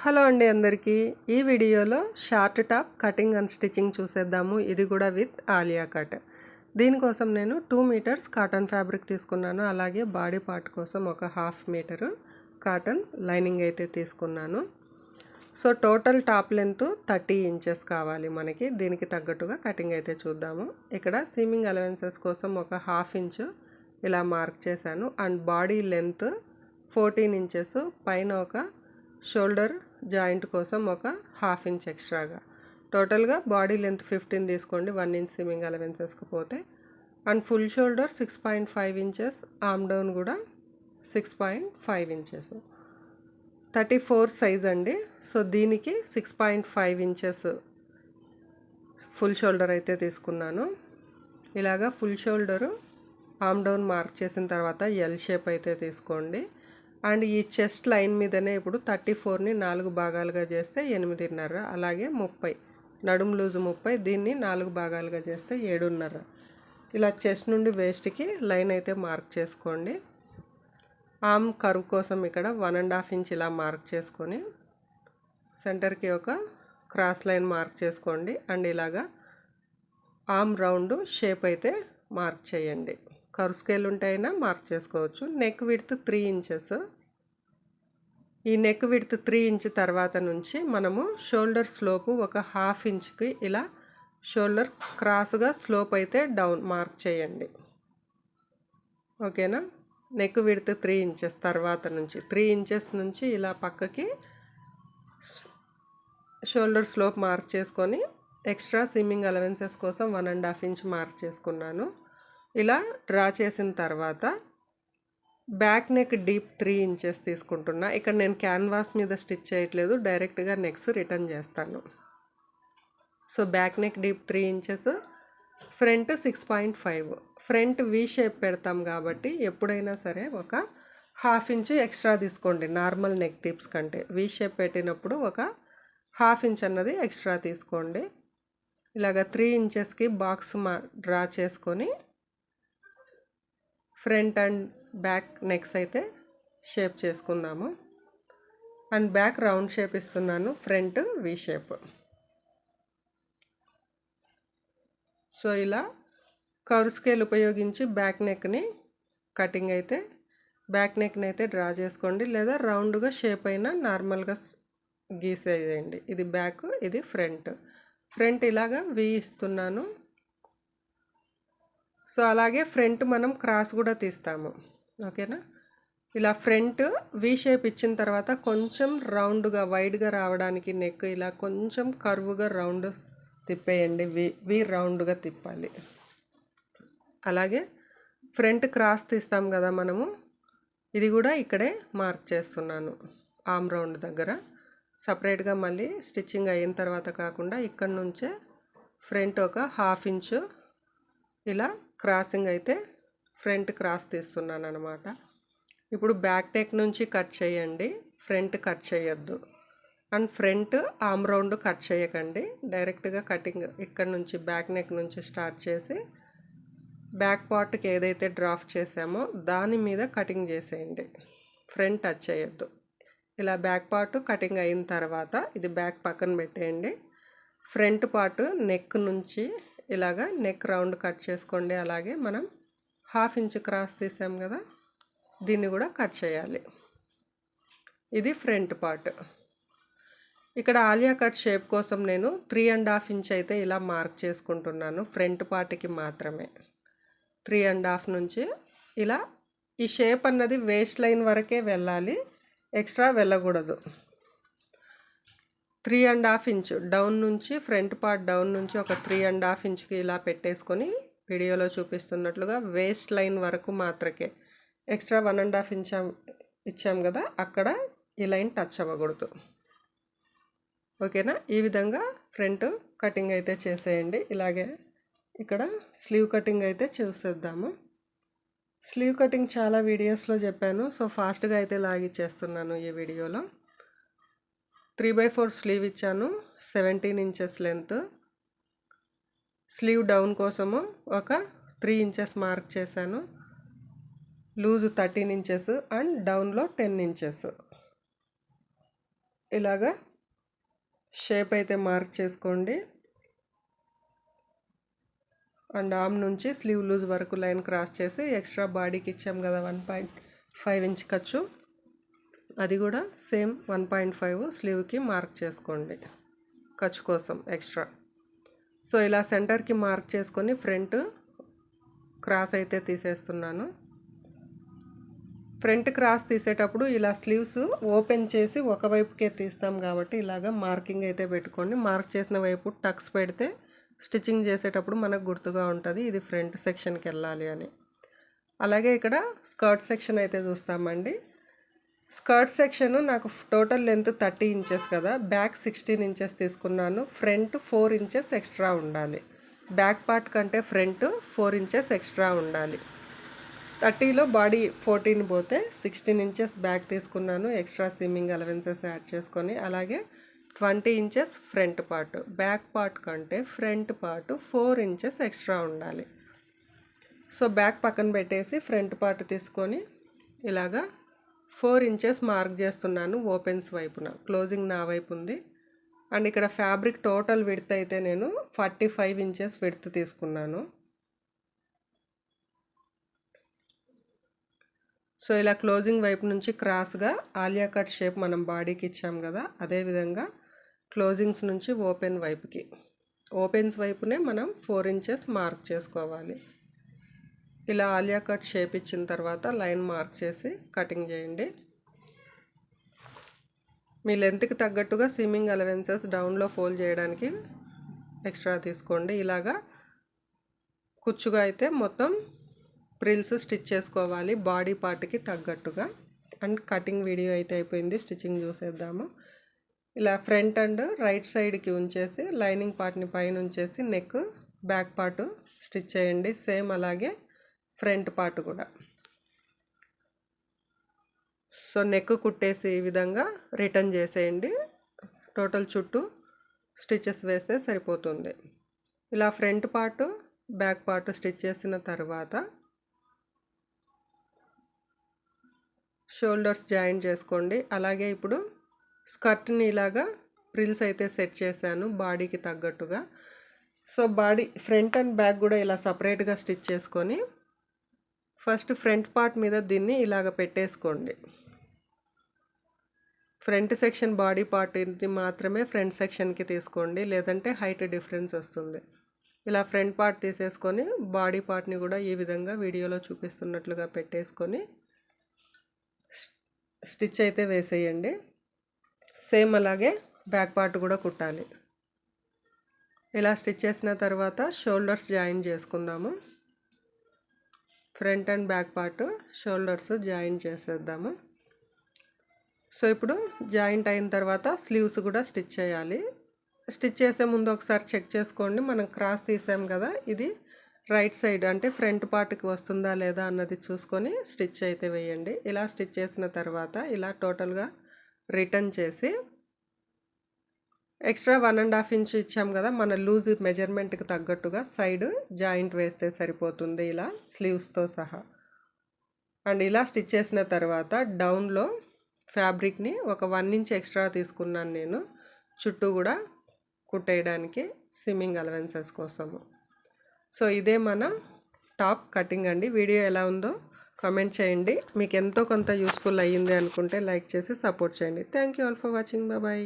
Hello అండి అందరికీ. ఈ వీడియోలో short top cutting and stitching చూసేద్దాము. ఇది కూడా విత్ ఆలియా కట్. దీనికోసం నేను 2 మీటర్స్ కాటన్ ఫ్యాబ్రిక్ తీసుకున్నాను. అలాగే బాడీ పార్ట్ కోసం ఒక 1/2 మీటరు కాటన్ లైనింగ్ అయితే తీసుకున్నాను. So total top length 30 inches కావాలి మనకి. దీనికి తగ్గట్టుగా కటింగ్ అయితే చూద్దాము. ఇక్కడ సీమింగ్ అలవెన్సెస్ కోసం ఒక 1/2 ఇంచు ఇలా మార్క్ చేశాను. అండ్ బాడీ లెంత్ 14 ఇంచెస్, పైన ఒక షోల్డర్ జాయింట్ కోసం ఒక 1/2 ఇంచ్ ఎక్స్ట్రాగా. టోటల్గా బాడీ లెంత్ 15 తీసుకోండి, 1 ఇంచ్ స్విమ్మింగ్ అలవెన్సెస్కి పోతే. And full shoulder 6.5 inches, arm down కూడా 6.5 ఇంచెస్. 34 సైజ్ అండి. సో దీనికి 6.5 ఇంచెస్ ఫుల్ షోల్డర్ అయితే తీసుకున్నాను. ఇలాగా full shoulder arm down mark చేసిన తర్వాత ఎల్ షేప్ అయితే తీసుకోండి. అండ్ ఈ చెస్ట్ లైన్ మీదనే ఇప్పుడు 34ని 4 భాగాలుగా చేస్తే 8.5, అలాగే 30 నడుము లూజు 30, దీన్ని 4 భాగాలుగా చేస్తే 7.5. ఇలా చెస్ట్ నుండి వేస్ట్కి లైన్ అయితే మార్క్ చేసుకోండి. ఆర్మ్ కర్వ్ కోసం ఇక్కడ 1.5 ఇంచ్ ఇలా మార్క్ చేసుకొని సెంటర్కి ఒక క్రాస్ లైన్ మార్క్ చేసుకోండి. అండ్ ఇలాగా ఆర్మ్ రౌండ్ షేప్ అయితే మార్క్ చేయండి. కర్వ్ స్కేల్ ఉంటేనా మార్క్ చేసుకోవచ్చు. Neck width 3 inches. ఈ నెక్ విడ్త్ 3 ఇంచ్ తర్వాత నుంచి మనము షోల్డర్ స్లోపు ఒక 1/2 ఇంచ్కి ఇలా షోల్డర్ క్రాస్గా స్లోప్ అయితే డౌన్ మార్క్ చేయండి. ఓకేనా. నెక్ విడ్త్ 3 ఇంచెస్ తర్వాత నుంచి 3 ఇంచెస్ నుంచి ఇలా పక్కకి షోల్డర్ స్లోప్ మార్క్ చేసుకొని ఎక్స్ట్రా సిమ్మింగ్ అలవెన్సెస్ కోసం 1.5 ఇంచ్ మార్క్ చేసుకున్నాను. ఇలా డ్రా చేసిన తర్వాత బ్యాక్ నెక్ డీప్ 3 ఇంచెస్ తీసుకుంటున్నా. ఇక్కడ నేను క్యాన్వాస్ మీద స్టిచ్ చేయట్లేదు, డైరెక్ట్గా నెక్స్ రిటర్న్ చేస్తాను. So back neck deep 3 inches, front 6.5. Front V shape పెడతాం కాబట్టి ఎప్పుడైనా సరే ఒక 1/2 ఇంచ్ ఎక్స్ట్రా తీసుకోండి. నార్మల్ నెక్ టిప్స్ కంటే వి షేప్ పెట్టినప్పుడు ఒక 1/2 ఇంచ్ అన్నది ఎక్స్ట్రా తీసుకోండి. ఇలాగ 3 ఇంచెస్కి బాక్స్ డ్రా చేసుకొని ఫ్రంట్ అండ్ బ్యాక్ నెక్స్ అయితే షేప్ చేసుకుందాము. అండ్ బ్యాక్ రౌండ్ షేప్ ఇస్తున్నాను, ఫ్రంట్ వి షేప్. సో ఇలా కర్వ్ స్కేల్ ఉపయోగించి బ్యాక్ నెక్ని కటింగ్ అయితే బ్యాక్ నెక్ని అయితే డ్రా చేసుకోండి, లేదా రౌండ్గా షేప్ అయినా నార్మల్గా గీసేయండి. ఇది బ్యాక్, ఇది ఫ్రంట్. ఫ్రంట్ ఇలాగా వి ఇస్తున్నాను. సో అలాగే ఫ్రంట్ మనం క్రాస్ కూడా తీస్తాము. ఓకేనా. ఇలా ఫ్రంట్ వి షేప్ ఇచ్చిన తర్వాత కొంచెం రౌండ్గా వైడ్గా రావడానికి నెక్ ఇలా కొంచెం కర్వ్గా రౌండ్ తిప్పేయండి. వి రౌండ్గా తిప్పాలి. అలాగే ఫ్రంట్ క్రాస్ తీస్తాం కదా మనము, ఇది కూడా ఇక్కడే మార్క్ చేస్తున్నాను. ఆర్మ్ రౌండ్ దగ్గర సపరేట్గా మళ్ళీ స్టిచ్చింగ్ అయిన తర్వాత కాకుండా ఇక్కడ నుంచే ఫ్రంట్ ఒక 1/2 ఇంచు ఇలా క్రాసింగ్ అయితే ఫ్రంట్ క్రాస్ తీస్తున్నాను అనమాట. ఇప్పుడు బ్యాక్ నెక్ నుంచి కట్ చేయండి, ఫ్రంట్ కట్ చేయొద్దు. And front arm round cut చేయకండి, డైరెక్ట్గా కటింగ్ ఇక్కడ నుంచి బ్యాక్ నెక్ నుంచి స్టార్ట్ చేసి బ్యాక్ పార్ట్కి ఏదైతే డ్రాఫ్ట్ చేసామో దాని మీద కటింగ్ చేసేయండి. ఫ్రంట్ టచ్ చేయొద్దు. ఇలా బ్యాక్ పార్ట్ కటింగ్ అయిన తర్వాత ఇది బ్యాక్ పక్కన పెట్టేయండి. ఫ్రంట్ పార్ట్ నెక్ నుంచి ఇలాగా నెక్ రౌండ్ కట్ చేసుకోండి. అలాగే మనం 1/2 ఇంచ్ క్రాస్ తీసాం కదా, దీన్ని కూడా కట్ చేయాలి. ఇది ఫ్రంట్ పార్ట్. ఇక్కడ ఆలియా కట్ షేప్ కోసం నేను 3.5 ఇంచ్ అయితే ఇలా మార్క్ చేసుకుంటున్నాను, ఫ్రంట్ పార్ట్కి మాత్రమే. 3.5 నుంచి ఇలా ఈ షేప్ అన్నది వేస్ట్ లైన్ వరకే వెళ్ళాలి, ఎక్స్ట్రా వెళ్ళకూడదు. 3.5 ఇంచ్ డౌన్ నుంచి, ఫ్రంట్ పార్ట్ డౌన్ నుంచి ఒక 3.5 ఇంచ్కి ఇలా పెట్టేసుకొని వీడియోలో చూపిస్తున్నట్లుగా వేస్ట్ లైన్ వరకు మాత్రకే. ఎక్స్ట్రా 1.5 ఇంచ్ ఇచ్చాం కదా, అక్కడ ఈ లైన్ టచ్ అవ్వకూడదు. ఓకేనా. ఈ విధంగా ఫ్రంట్ కటింగ్ అయితే చేసేయండి. ఇలాగే ఇక్కడ స్లీవ్ కటింగ్ అయితే చూసేద్దాము. స్లీవ్ కటింగ్ చాలా వీడియోస్లో చెప్పాను, సో ఫాస్ట్గా అయితే లాగిచ్చేస్తున్నాను ఈ వీడియోలో. 3/4 స్లీవ్ ఇచ్చాను, 17 ఇంచెస్ లెంత్. స్లీవ్ డౌన్ కోసము ఒక 3 ఇంచెస్ మార్క్ చేశాను. లూజ్ 13 ఇంచెస్ అండ్ డౌన్లో 10 ఇంచెస్. ఇలాగా షేప్ అయితే మార్క్ చేసుకోండి. అండ్ ఆర్మ్ నుంచి స్లీవ్ లూజ్ వరకు లైన్ క్రాస్ చేసి ఎక్స్ట్రా బాడీకి ఇచ్చాం కదా 1.5 ఇంచ్ ఖర్చు, అది కూడా సేమ్ 1.5 స్లీవ్కి మార్క్ చేసుకోండి ఖర్చు కోసం ఎక్స్ట్రా. సో ఇలా సెంటర్కి మార్క్ చేసుకొని ఫ్రంట్ క్రాస్ అయితే తీసేస్తున్నాను. ఫ్రంట్ క్రాస్ తీసేటప్పుడు ఇలా స్లీవ్స్ ఓపెన్ చేసి ఒకవైపుకే తీస్తాం కాబట్టి ఇలాగ మార్కింగ్ అయితే పెట్టుకోండి. మార్క్ చేసిన వైపు టక్స్ పెడితే స్టిచ్చింగ్ చేసేటప్పుడు మనకు గుర్తుగా ఉంటుంది ఇది ఫ్రంట్ సెక్షన్కి వెళ్ళాలి అని. అలాగే ఇక్కడ స్కర్ట్ సెక్షన్ అయితే చూస్తామండి. స్కర్ట్ సెక్షన్ నాకు టోటల్ లెంత్ 30 ఇంచెస్ కదా, బ్యాక్ 16 ఇంచెస్ తీసుకున్నాను. ఫ్రంట్ 4 ఇంచెస్ ఎక్స్ట్రా ఉండాలి. బ్యాక్ పార్ట్ కంటే ఫ్రంట్ 4 ఇంచెస్ ఎక్స్ట్రా ఉండాలి. 30లో బాడీ 14 పోతే 16 ఇంచెస్ బ్యాక్ తీసుకున్నాను, ఎక్స్ట్రా సిమ్మింగ్ అలవెన్సెస్ యాడ్ చేసుకొని. అలాగే 20 inches front part, back part కంటే ఫ్రంట్ పార్ట్ 4 ఇంచెస్ ఎక్స్ట్రా ఉండాలి. సో బ్యాక్ పక్కన పెట్టేసి ఫ్రంట్ పార్ట్ తీసుకొని ఇలాగా 4 ఇంచెస్ మార్క్ చేస్తున్నాను ఓపెన్స్ వైపున. క్లోజింగ్ నా వైపు ఉంది. అండ్ ఇక్కడ ఫ్యాబ్రిక్ టోటల్ విడ్త్ అయితే నేను 45 ఇంచెస్ విడ్త్ తీసుకున్నాను. సో ఇలా క్లోజింగ్ వైపు నుంచి క్రాస్గా ఆలియా కట్ షేప్ మనం బాడీకి ఇచ్చాం కదా, అదేవిధంగా క్లోజింగ్స్ నుంచి ఓపెన్ వైపుకి, ఓపెన్స్ వైపునే మనం 4 ఇంచెస్ మార్క్ చేసుకోవాలి. ఇలా ఆలియా కట్ షేప్ ఇచ్చిన తర్వాత లైన్ మార్క్ చేసి కటింగ్ చేయండి. మీ లెంత్కి తగ్గట్టుగా సిమ్మింగ్ అలవెన్సెస్ డౌన్లో ఫోల్డ్ చేయడానికి ఎక్స్ట్రా తీసుకోండి. ఇలాగా కుచ్చుగా అయితే మొత్తం ప్రిల్స్ స్టిచ్ చేసుకోవాలి బాడీ పార్ట్కి తగ్గట్టుగా. అండ్ కటింగ్ వీడియో అయితే అయిపోయింది, స్టిచ్చింగ్ చూసేద్దాము. ఇలా ఫ్రంట్ అండ్ రైట్ సైడ్కి ఉంచేసి లైనింగ్ పార్ట్ని పైన ఉంచేసి నెక్ బ్యాక్ పార్ట్ స్టిచ్ చేయండి. సేమ్ అలాగే ఫ్రంట్ పార్ట్ కూడా. సో నెక్ కుట్టేసి ఈ విధంగా రిటర్న్ చేసేయండి. టోటల్ చుట్టూ స్టిచెస్ వేస్తే సరిపోతుంది. ఇలా front part back part stitch చేసిన తర్వాత షోల్డర్స్ జాయిన్ చేసుకోండి. అలాగే ఇప్పుడు స్కర్ట్ని ఇలాగా ప్రిల్స్ అయితే సెట్ చేశాను బాడీకి తగ్గట్టుగా. So body front and back కూడా ఇలా సపరేట్గా స్టిచ్ చేసుకొని ఫస్ట్ ఫ్రంట్ పార్ట్ మీద దీన్ని ఇలాగ పెట్టేసుకోండి. ఫ్రంట్ సెక్షన్ బాడీ పార్ట్ ఇది మాత్రమే ఫ్రంట్ సెక్షన్కి తీసుకోండి, లేదంటే హైట్ డిఫరెన్స్ వస్తుంది. ఇలా ఫ్రంట్ పార్ట్ తీసేసుకొని బాడీ పార్ట్ని కూడా ఈ విధంగా వీడియోలో చూపిస్తున్నట్లుగా పెట్టేసుకొని స్టిచ్ అయితే వేసేయండి. సేమ్ అలాగే బ్యాక్ పార్ట్ కూడా కుట్టాలి. ఇలా స్టిచ్ చేసిన తర్వాత షోల్డర్స్ జాయిన్ చేసుకుందాము. Front and back part shoulders join చేసేద్దాము. సో ఇప్పుడు జాయింట్ అయిన తర్వాత స్లీవ్స్ కూడా స్టిచ్ చేయాలి. స్టిచ్ చేసే ముందు ఒకసారి చెక్ చేసుకోండి, మనం క్రాస్ తీసాం కదా, ఇది రైట్ సైడ్ అంటే ఫ్రంట్ పార్ట్కి వస్తుందా లేదా అన్నది చూసుకొని స్టిచ్ అయితే వేయండి. ఇలా స్టిచ్ చేసిన తర్వాత ఇలా టోటల్గా రిటర్న్ చేసి ఎక్స్ట్రా 1.5 ఇంచ్ ఇచ్చాం కదా, మన లూజ్ మెజర్మెంట్కి తగ్గట్టుగా సైడ్ జాయింట్ వేస్తే సరిపోతుంది ఇలా స్లీవ్స్తో సహా. అండ్ ఇలా స్టిచ్ చేసిన తర్వాత డౌన్లో ఫ్యాబ్రిక్ని ఒక 1 ఇంచ్ ఎక్స్ట్రా తీసుకున్నాను నేను, చుట్టూ కూడా కుట్టేయడానికి సిమ్మింగ్ అలవెన్సెస్ కోసము. సో ఇదే మన టాప్ కటింగ్ అండి. వీడియో ఎలా ఉందో కామెంట్ చేయండి. మీకు ఎంతో కొంత యూస్ఫుల్ అయ్యింది అనుకుంటే లైక్ చేసి సపోర్ట్ చేయండి. Thank you all for watching. Bye.